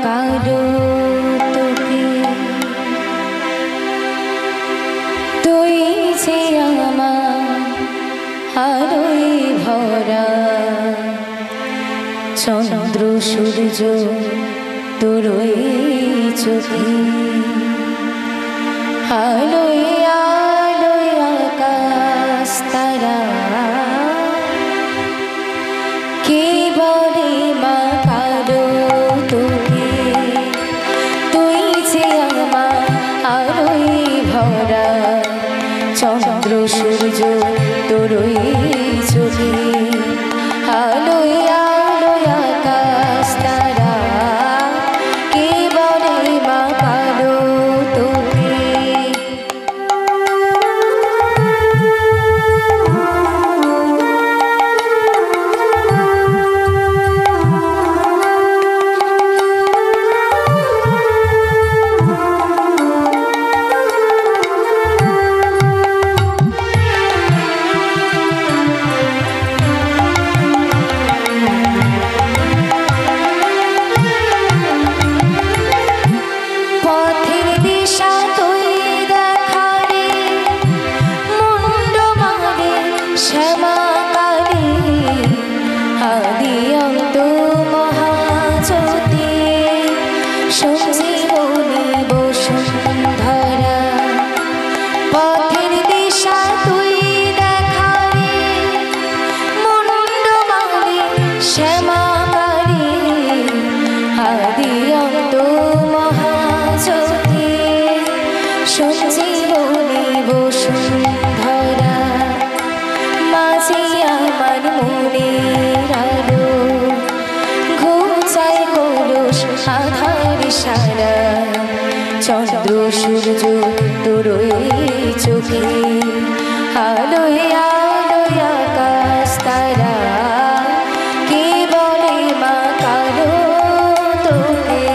কারো তোকে তুই যে আমার আলোয় ভরা চন্দ্র সূর্য তোর চোখে আলোয় আলোয় আকাশ তারা কে বলে মা কারো তোকে তুই যে আমার আলোয় ভরা চন্দ্র সূর্য তোর চোখে আলোয় আলোয় আকাশ তারা কে বলে মা কারো তোকে চন্দ্র সূর্য তোর চোখে আলোয় আলোয় আকাশ তারা কে বলে মা কারো তোকে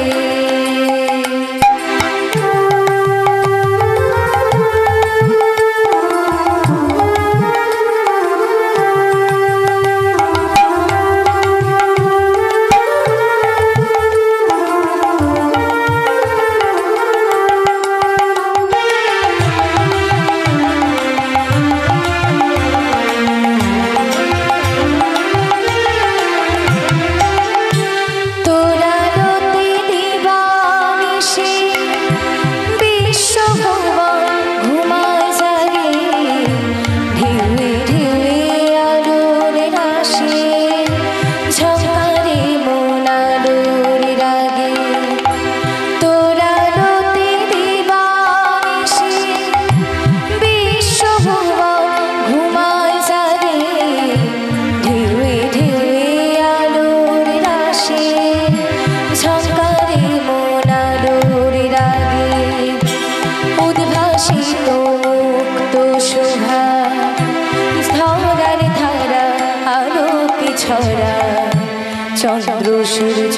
চন্দ্র সূর্য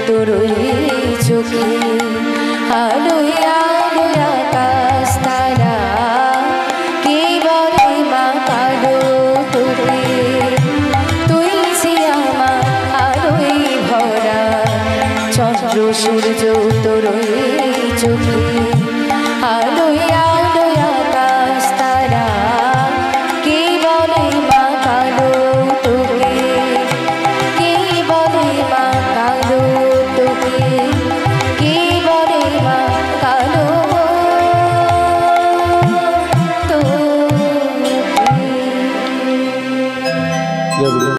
তোর চোখে আলোয় আলোয় আকাশ তারা কে বলে মা কারো তোকে তুই যে আমার আলোয় ভরা চন্দ্র সূর্য তোর চোখে